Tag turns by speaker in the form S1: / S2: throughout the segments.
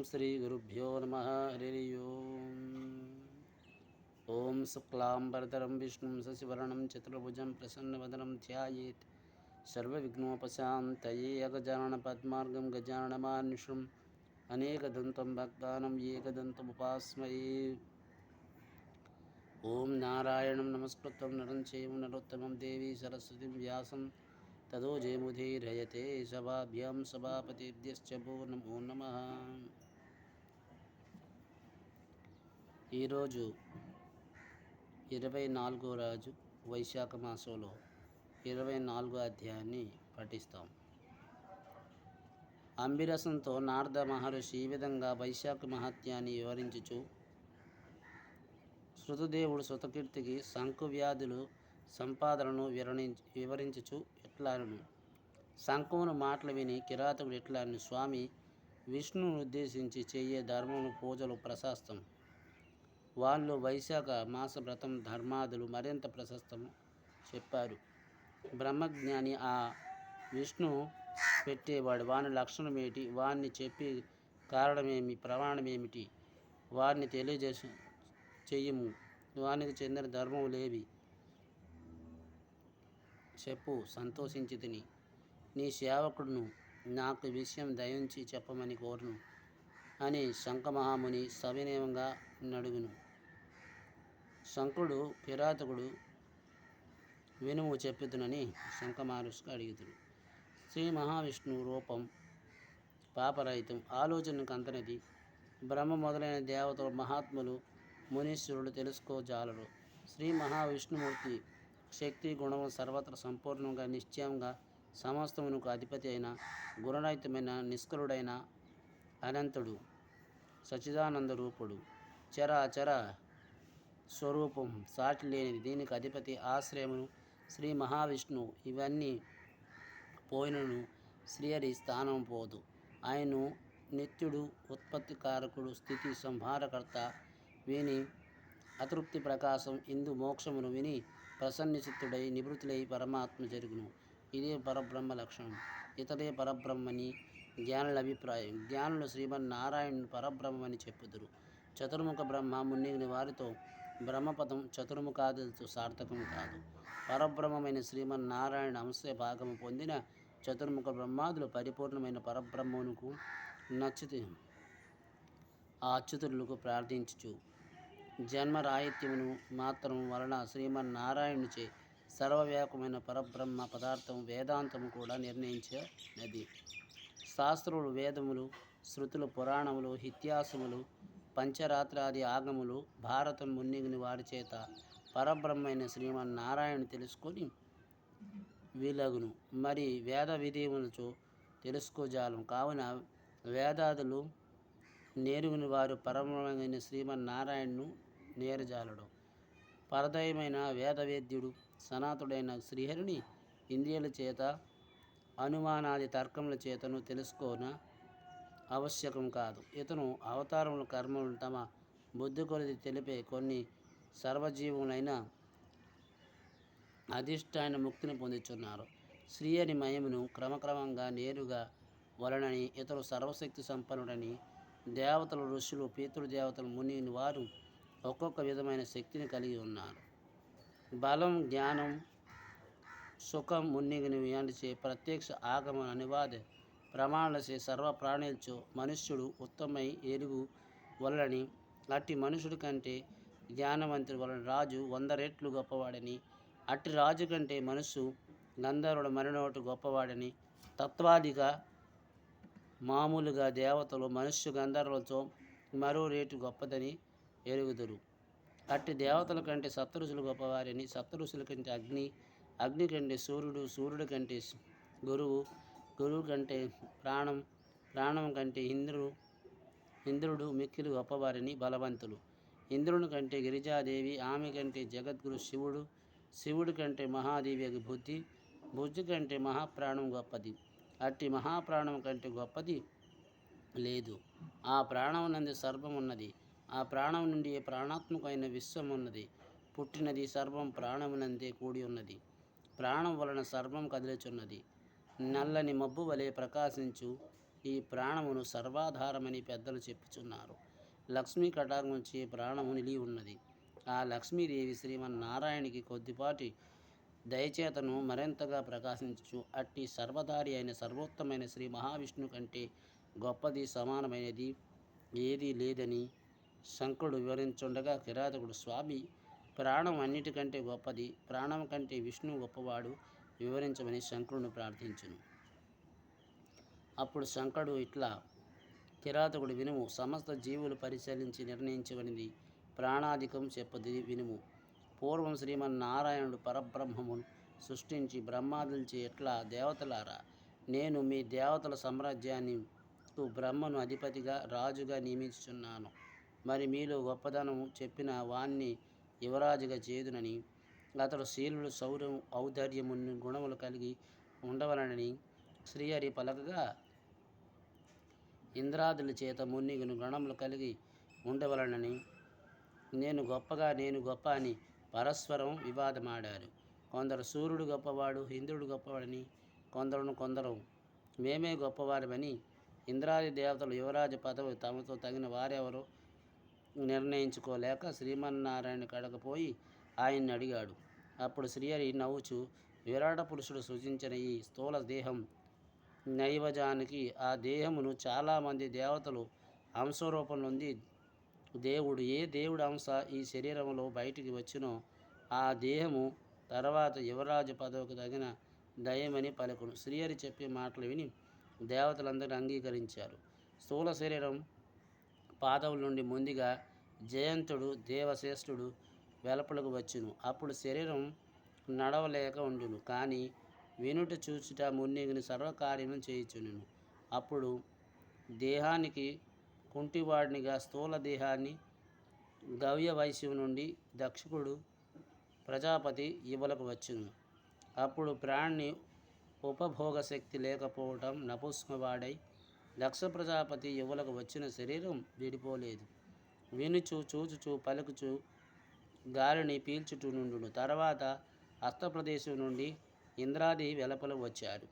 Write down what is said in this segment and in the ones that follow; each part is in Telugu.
S1: శ్రీ గురుభ్యో నమః. హరి ఓం శుక్లాంబరధరం విష్ణుం శశివర్ణం చతుర్భుజం ప్రసన్నవదనం ధ్యాయేత్ సర్వవిఘ్నోపశాంతయే. అగజానన పద్మార్గం గజాననమానుషం అనేకదంతం భక్తానం ఏకదంతముపాస్మయే. ఓం నారాయణం నమస్కృత్యం నరం చైవ నరోత్తమం దేవీ సరస్వతిం వ్యాసం తదో జయముదీరయతే. సభాభ్యాం సభాపతిభ్యశ్చ భో నమో నమః. ఈరోజు 24వ రోజు వైశాఖ మాసంలో 24వ అధ్యాయాన్ని పఠిస్తాం. అంబిరసంతో నారద మహర్షి ఈ విధంగా వైశాఖ మహత్యాన్ని వివరించుచు, శృతుదేవుడు శృతకీర్తికి శంఖువ్యాధులు సంపాదనను వివరించుచు ఎట్లాను. శంఖమును మాటలు విని కిరాతకుడు ఎట్లాను, స్వామి విష్ణువును ఉద్దేశించి చెయ్యే ధర్మమును పూజలు ప్రశస్తం. వాళ్ళు వైశాఖ మాస వ్రతం ధర్మాదులు మరింత ప్రశస్తము చెప్పారు. బ్రహ్మజ్ఞాని ఆ విష్ణు పెట్టేవాడు, వాని లక్షణమేమిటి, వాణ్ణి చెప్పి కారణమేమి, ప్రమాణమేమిటి, వారిని చెయ్యము, వానికి చెందిన ధర్మములేవి చెప్పు, సంతోషించి తిని నీ సేవకుడును నాకు విషయం దయించి చెప్పమని కోరును అని శంఖమహాముని సవినయంగా నడుగును. శంకరుడు కిరాతకుడు వినుము చెప్పుతునని శంఖమహర్షికి అడుగుతుడు. శ్రీ మహావిష్ణువు రూపం పాపరహితం, ఆలోచనకు అంతనది. బ్రహ్మ మొదలైన దేవతలు మహాత్ములు మునీశ్వరులు తెలుసుకోజాలరు. శ్రీ మహావిష్ణుమూర్తి శక్తి గుణము సర్వత్ర సంపూర్ణంగా నిశ్చయంగా సమస్తమునకు అధిపతి అయిన గుణరహితమైన నిష్కలుడైన అనంతుడు సచ్చిదానంద రూపుడు, చరాచర స్వరూపం సాటి లేనిది. దీనికి అధిపతి ఆశ్రయమును శ్రీ మహావిష్ణువు. ఇవన్నీ పోయినను శ్రీహరి స్థానం పోదు. ఆయను నిత్యుడు, ఉత్పత్తికారకుడు, స్థితి సంహారకర్త. విని అతృప్తి ప్రకాశం ఇందు మోక్షమును విని ప్రసన్నచిత్తుడై నివృత్తులై పరమాత్మ జరుగును. ఇదే పరబ్రహ్మ లక్షణం. ఇతడే పరబ్రహ్మని జ్ఞానుల అభిప్రాయం. జ్ఞానులు శ్రీమన్నారాయణుని పరబ్రహ్మని చెప్పుదురు. చతుర్ముఖ బ్రహ్మ మున్నిగిన వారితో బ్రహ్మపదం చతుర్ముఖాదులతో సార్థకము కాదు. పరబ్రహ్మమైన శ్రీమన్నారాయణ అంశ భాగము పొందిన చతుర్ముఖ బ్రహ్మాదులు పరిపూర్ణమైన పరబ్రహ్మమునకు నచ్చుతూ ఆ అచ్యుతులకు ప్రార్థించుచు జన్మరాహిత్యమును మాత్రము వలన శ్రీమన్నారాయణుచే సర్వవ్యాపకమైన పరబ్రహ్మ పదార్థము వేదాంతము కూడా నిర్ణయించినది. శాస్త్రములు, వేదములు, శృతులు, పురాణములు, ఇతిహాసములు, పంచరాత్రాది ఆగములు, భారతం మున్నిగిన వారి చేత పరబ్రహ్మైన శ్రీమన్నారాయణ తెలుసుకొని వీలగును. మరి వేద విధిములతో తెలుసుకోజాలం. కావున వేదాదులు నేరుగుని వారు పరబ్రహ్మమైన శ్రీమన్నారాయణను నేరజాలడు. పరదయమైన వేదవేద్యుడు సనాతుడైన శ్రీహరిని ఇంద్రియాల చేత అనుమానాది తర్కముల చేతను తెలుసుకోన ఆవశ్యకం కాదు. ఇతను అవతారముల కర్మలను తమ బుద్ధి కొలది తెలిపే కొన్ని సర్వజీవులైన అధిష్టాన ముక్తిని పొందుచున్నారు. శ్రీహరి మయమును క్రమక్రమంగా నేరుగా వలనని ఇతరు సర్వశక్తి సంపన్నుడని దేవతలు, ఋషులు, పితృదేవతలు, ముని వారు ఒక్కొక్క విధమైన శక్తిని కలిగి ఉన్నారు. బలం, జ్ఞానం, సుఖం మున్నిగినవి అనిచే ప్రత్యక్ష ఆగమ అనివాద ప్రమాణలచే సర్వ ప్రాణులచో మనుష్యుడు ఉత్తమై ఎరుగు వలనని, అట్టి మనుషుడి కంటే జ్ఞానవంతుడి వలన రాజు 100 రెట్లు గొప్పవాడని, అట్టి రాజు కంటే మనస్సు గంధర్వుడు మరినోటి గొప్పవాడని, తత్వాదిగా మామూలుగా దేవతలు మనుష్య గంధర్వులతో మరో రేటు గొప్పదని ఎరుగుదురు. అట్టి దేవతల కంటే సప్తఋషులు గొప్పవారని, సప్తఋషుల కంటే అగ్ని, అగ్ని కంటే సూర్యుడు, సూర్యుడి కంటే గురువు, గురువు కంటే ప్రాణం, ప్రాణం కంటే ఇంద్రుడు మిక్కిలి గొప్పవారని బలవంతులు. ఇంద్రుని కంటే గిరిజాదేవి, ఆమె కంటే జగద్గురు శివుడు, శివుడి కంటే మహాదేవి బుద్ధి, బుద్ధి కంటే మహాప్రాణం గొప్పది. అట్టి మహాప్రాణం కంటే గొప్పది లేదు. ఆ ప్రాణం నందు సర్వం ఉన్నది. ఆ ప్రాణం నుండి ప్రాణాత్మకమైన విశ్వం ఉన్నది. పుట్టినది సర్వం ప్రాణమునందే కూడి ఉన్నది. ప్రాణం వలన సర్వం కదిలిచున్నది. నల్లని మబ్బు వలె ప్రకాశించు ఈ ప్రాణమును సర్వాధారమని పెద్దలు చెప్పుచున్నారు. లక్ష్మీ కటాకం నుంచి ప్రాణము నిలిగి ఉన్నది. ఆ లక్ష్మీదేవి శ్రీమన్నారాయణకి కొద్దిపాటి దయచేతను మరింతగా ప్రకాశించు. అట్టి సర్వధారి అయిన సర్వోత్తమైన శ్రీ మహావిష్ణువు కంటే గొప్పది సమానమైనది ఏదీ లేదని శంకరుడు వివరించుండగా, కిరాతకుడు స్వామి ప్రాణం అన్నిటికంటే గొప్పది, ప్రాణం కంటే విష్ణువు గొప్పవాడు, వివరించమని శంకరుని ప్రార్థించును. అప్పుడు శంకరుడు ఇట్లా: కిరాతకుడు వినుము. సమస్త జీవులు పరిశీలించి నిర్ణయించబడింది ప్రాణాధికం చెప్పది వినుము. పూర్వం శ్రీమన్నారాయణుడు పరబ్రహ్మమును సృష్టించి బ్రహ్మాదులచే ఇట్లా: దేవతలారా, నేను మీ దేవతల సామ్రాజ్యాన్ని బ్రహ్మను అధిపతిగా రాజుగా నియమించుచున్నాను. మరి మీలో గొప్పదనము చెప్పిన వాణ్ణి యువరాజుగా చేదునని, అతడు శీలుడు, శౌర్యం, ఔదార్యముని గుణములు కలిగి ఉండవలనని శ్రీహరి పలకగా, ఇంద్రాదుల చేత మునిగును గణములు కలిగి ఉండవలనని, నేను గొప్ప అని పరస్పరం వివాదమాడారు. కొందరు సూర్యుడు గొప్పవాడు, ఇంద్రుడు గొప్పవాడని, కొందరు మేమే గొప్పవారమని. ఇంద్రాది దేవతలు యువరాజ పదవి తమతో తగిన వారెవరో నిర్ణయించుకోలేక శ్రీమన్నారాయణ కడకపోయి ఆయన్ని అడిగాడు. అప్పుడు శ్రీహరి నవ్వుచు, విరాట పురుషుడు సృజించిన ఈ స్థూల దేహం నైవజానికి ఆ దేహమును చాలామంది దేవతలు అంశరూపం నుండి ఏ దేవుడి అంశ ఈ శరీరంలో బయటికి వచ్చినో ఆ దేహము తర్వాత యువరాజు పదవికి తగిన దయమని పలుకును. శ్రీహరి చెప్పే మాటలు విని దేవతలందరూ అంగీకరించారు. స్థూల శరీరం పాదవుల నుండి ముందుగా జయంతుడు దేవశ్రేష్ఠుడు వెలుపలకు వచ్చును. అప్పుడు శరీరం నడవలేక ఉండును, కానీ వినుట చూచుట మున్నిగిని సర్వకార్యము చేయుచును. అప్పుడు దేహానికి కుంటివాడినిగా స్థూల దేహాన్ని గవ్య వైశ్యం నుండి దక్షకుడు ప్రజాపతి ఇవ్వలకు వచ్చును. అప్పుడు ప్రాణి ఉపభోగ శక్తి లేకపోవటం నపుంసకవాడై దక్ష ప్రజాపతి యువలకు వచ్చిన శరీరం విడిపోలేదు. వినుచు చూచుచు పలుకుచు గాలిని పీల్చుచు నుండును. తర్వాత హస్తప్రదేశం నుండి ఇంద్రాది వెలపలు వచ్చాడు.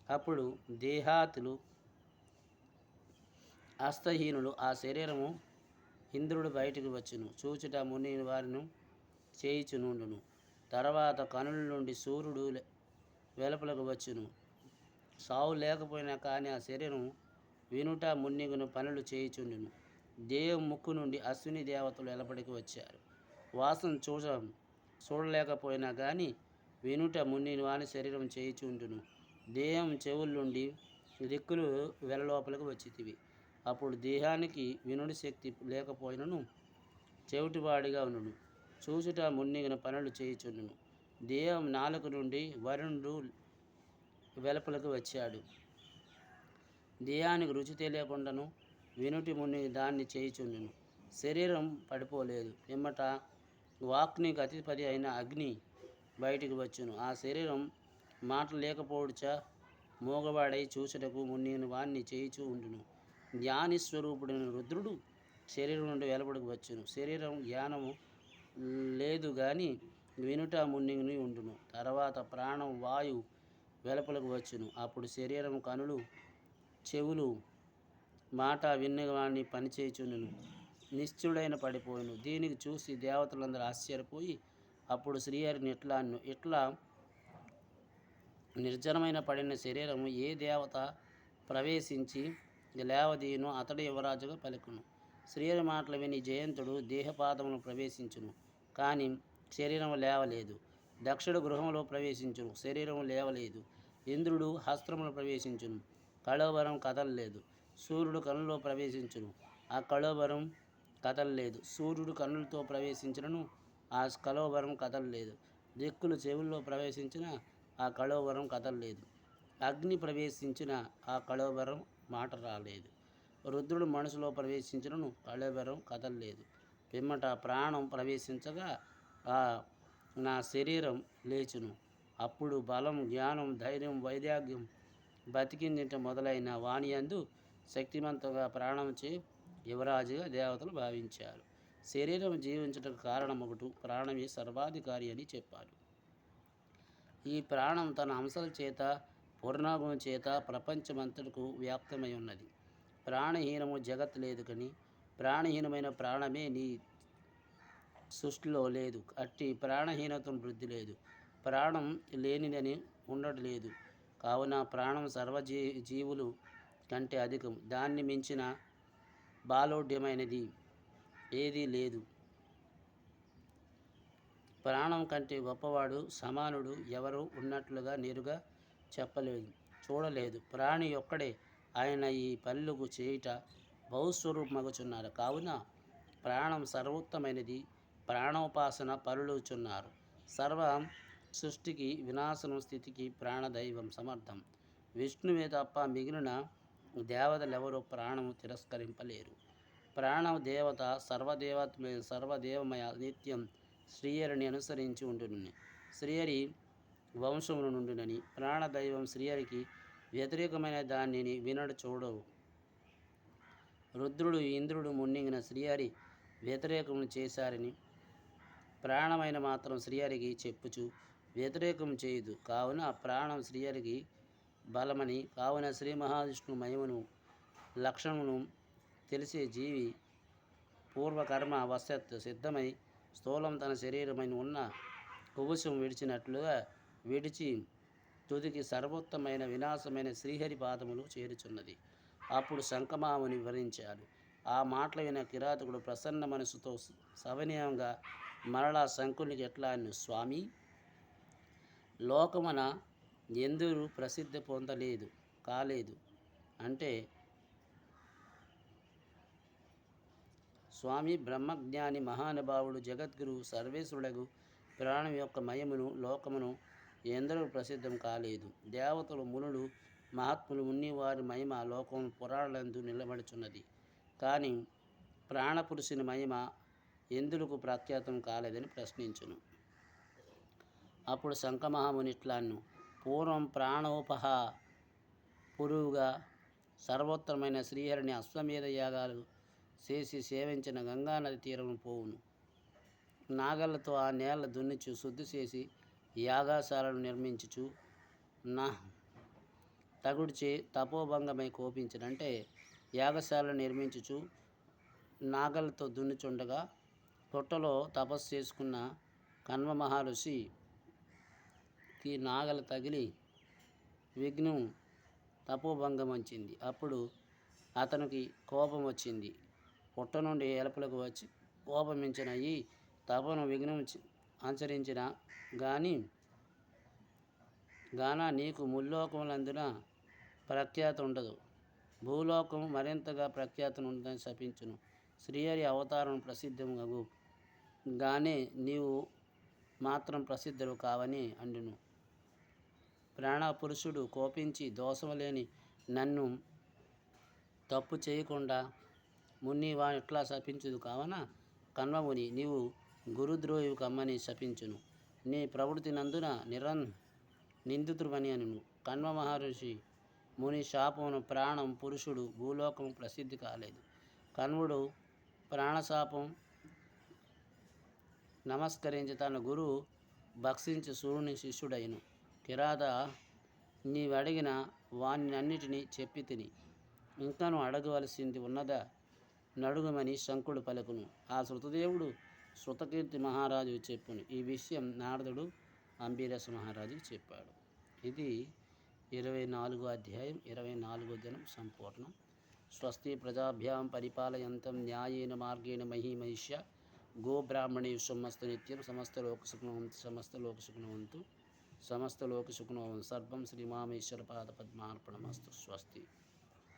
S1: అప్పుడు దేహాతులు హస్తహీనులు ఆ శరీరము ఇంద్రుడు బయటకు వచ్చును. చూచుట ముని వారిని చేయిచునుండును. తర్వాత కనుల నుండి సూర్యుడు వెలుపలకు వచ్చును. సావు లేకపోయినా కానీ ఆ శరీరం వినుట మున్నిగును పనులు చేయుచుండును. దేహం ముక్కు నుండి అశ్విని దేవతలు వెలుపడికి వచ్చారు. వాసన చూడలేకపోయినా కానీ వినుట మున్నిని వాని శరీరం చేయుచుండును. దేహం చెవుల నుండి దిక్కులు వెలలోపలికి వచ్చితివి. అప్పుడు దేహానికి వినుడి శక్తి లేకపోయినను చెవిటివాడిగా ఉండును. చూచుట మున్నిగిన పనులు చేయుచుండును. దేహం నాలుక నుండి వరుణుడు వెలుపలకు వచ్చాడు. దేహానికి రుచి తెలియకుండాను వినుటి మునిగి దాన్ని చేయుచుండును. శరీరం పడిపోలేదు. పిమ్మట వాక్నికి అధిపతి అయిన అగ్ని బయటికి వచ్చును. ఆ శరీరం మాట లేకపోవచ్చ మూగవాడై చూచుటకు మునిగిన వాణ్ణి చేయుచూ ఉండును. జ్ఞాని స్వరూపుడైన రుద్రుడు శరీరం నుండి వెలుపడికి వచ్చును. శరీరం జ్ఞానము లేదు కానీ వినుట మున్నిగిని ఉండును. తర్వాత ప్రాణం వాయు వెలుపలకు వచ్చును. అప్పుడు శరీరం కనులు చెవులు మాట విన్నవాణ్ణి పనిచేయుచుండును. నిశ్చయుడైన పడిపోయిను. దీనికి చూసి దేవతలందరూ ఆశ్చర్యపోయి అప్పుడు శ్రీహరిని ఇట్లా నిర్జనమైన పడిన శరీరము ఏ దేవత ప్రవేశించి లేవదీయును అతడు యువరాజుగా పలుకును. శ్రీహరి మాటలు విని జయంతుడు దేహపాదమును ప్రవేశించును, కానీ శరీరం లేవలేదు. దక్షుడు గృహంలో ప్రవేశించును, శరీరం లేవలేదు. ఇంద్రుడు హస్త్రములు ప్రవేశించును, కళోబరం కదలలేదు. సూర్యుడు కన్నులో ప్రవేశించును, ఆ కళోబరం కదలలేదు. సూర్యుడు కన్నులతో ప్రవేశించినను ఆ కళోబరం కదలలేదు. దిక్కులు చెవుల్లో ప్రవేశించిన ఆ కళోబరం కదలలేదు. అగ్ని ప్రవేశించిన ఆ కళోబరం మాట రాలేదు. రుద్రుడు మనసులో ప్రవేశించినను కళోబరం కదలలేదు. పిమ్మట ప్రాణం ప్రవేశించగా నా శరీరం లేచును. అప్పుడు బలం, జ్ఞానం, ధైర్యం, వైరాగ్యం, బతికిందిట మొదలైన వాణియందు శక్తిమంతంగా ప్రాణంచే యువరాజుగా దేవతలు భావించారు. శరీరం జీవించటకు కారణమొకటి, ప్రాణమే సర్వాధికారి అని చెప్పారు. ఈ ప్రాణం తన అంశాల చేత పూర్ణాగుణం చేత ప్రపంచమంతటకు వ్యాప్తమై ఉన్నది. ప్రాణహీనము జగత్ లేదు కానీ ప్రాణహీనమైన ప్రాణమే నీ సృష్టిలో లేదు. అట్టి ప్రాణహీనతను వృద్ధి లేదు. ప్రాణం లేనిదని ఉండలేదు. కావున ప్రాణం జీవులు కంటే అధికం. దాన్ని మించిన బాలోడ్యమైనది ఏదీ లేదు. ప్రాణం కంటే గొప్పవాడు సమానుడు ఎవరు ఉన్నట్లుగా నేరుగా చెప్పలేదు, చూడలేదు. ప్రాణి ఒక్కడే ఆయన ఈ పనులకు చేయుట బహుస్వరూపమగుచున్నారు. కావున ప్రాణం సర్వోత్తమైనది. ప్రాణోపాసన పరులుచున్నారు. సర్వ సృష్టికి వినాశనం స్థితికి ప్రాణదైవం సమర్థం. విష్ణువే తప్ప మిగిలిన దేవతలెవరూ ప్రాణము తిరస్కరింపలేరు. ప్రాణం దేవత సర్వదేవమయ నిత్యం శ్రీహరిని అనుసరించి ఉండునని, శ్రీహరి వంశమును నుండునని. ప్రాణదైవం శ్రీహరికి వ్యతిరేకమైన దానిని వినడు చూడవు. రుద్రుడు ఇంద్రుడు మున్నిగిన శ్రీహరి వ్యతిరేకమును చేశారని ప్రాణమైన మాత్రం శ్రీహరికి చెప్పుచు వ్యతిరేకం చేయదు. కావున ప్రాణం శ్రీహరికి బలమని. కావున శ్రీ మహావిష్ణు మహిమను లక్షణమును తెలిసే జీవి పూర్వకర్మ వశత్ సిద్ధమై స్థూలం తన శరీరమైన ఉన్న కుబుసం విడిచినట్లుగా విడిచి తుదికి సర్వోత్తమైన వినాశమైన శ్రీహరి పాదములు చేరుచున్నది. అప్పుడు శంఖమాముని వివరించాడు. ఆ మాటలు విన కిరాతకుడు ప్రసన్న మనసుతో సవినయంగా మరలా శంకునికి ఎట్లా అను, స్వామి, లోకమున ఎందురు ప్రసిద్ధి పొందలేదు కాలేదు అంటే, స్వామి బ్రహ్మజ్ఞాని మహానుభావుడు జగద్గురు సర్వేశ్వరుడగు ప్రాణం యొక్క మయమును లోకమును ఎందరూ ప్రసిద్ధం కాలేదు. దేవతలు మునులు మహాత్ములు వారి మహిమ లోకము పురాణలందు నిలబడుచున్నది. కానీ ప్రాణపురుషుని మహిమ ఎందుకు ప్రఖ్యాతం కాలేదని ప్రశ్నించును. అప్పుడు శంఖమహాముని ఇట్లాను, పూర్వం ప్రాణోపహ పురువుగా సర్వోత్తరమైన శ్రీహరిని అశ్వమేధ యాగాలు చేసి సేవించిన గంగానది తీరమును పోవును. నాగళ్లతో ఆ నేల దున్నిచు శుద్ధి చేసి యాగశాలను నిర్మించుచు నా తగుడిచే తపోభంగమై కోపించడంటే, యాగశాలను నిర్మించుచు నాగలతో దున్నుచుండగా పుట్టలో తపస్సు చేసుకున్న కన్వ మహర్షికి నాగలు తగిలి విఘ్నం తపోభంగం వచ్చింది. అప్పుడు అతనికి కోపం వచ్చింది. పుట్ట నుండి ఎలుపలకు వచ్చి కోపమించిన ఈ తపను విఘ్నం ఆచరించిన గాన నీకు ముల్లోకములందున ప్రఖ్యాతి ఉండదు, భూలోకం మరింతగా ప్రఖ్యాతి ఉందని శపించును. శ్రీహరి అవతారం ప్రసిద్ధము గానే నీవు మాత్రం ప్రసిద్ధులు కావని అండును. ప్రాణపురుషుడు కోపించి దోషము లేని నన్ను తప్పు చేయకుండా ముని వాని ఇట్లా శపించుదు. కావున కన్వముని నీవు గురుద్రోహివి కమ్మని శపించును. నీ ప్రవృత్తి నందున నిందితువని అనును. కన్వ మహర్షి ముని శాపమును ప్రాణం పురుషుడు భూలోకము ప్రసిద్ధి కాలేదు. కన్వుడు ప్రాణశాపం నమస్కరించి తన గురువు భక్షించి సూర్యుని శిష్యుడైను. కిరాత నీవడిగిన వాణ్ణన్నిటినీ చెప్పి తిని, ఇంకను అడగవలసింది ఉన్నదా నడుగుమని శంకుడు పలుకును. ఆ శృతదేవుడు శృతకీర్తి మహారాజు చెప్పును. ఈ విషయం నారదుడు అంబీరస మహారాజుకు చెప్పాడు. ఇది 24వ అధ్యాయం 24వ దినం సంపూర్ణం. స్వస్తి ప్రజాభ్యాం పరిపాలయంతం న్యాయేన మార్గేణ మహీమహిష్య గోబ్రాహ్మణేషు సమస్త నిత్యం సమస్తలోక సుఖినోవంతు సమస్తలోక సుఖినోవంతు సర్వం శ్రీమామేశ్వర పాద పద్మార్పణమస్తు. స్వస్తి.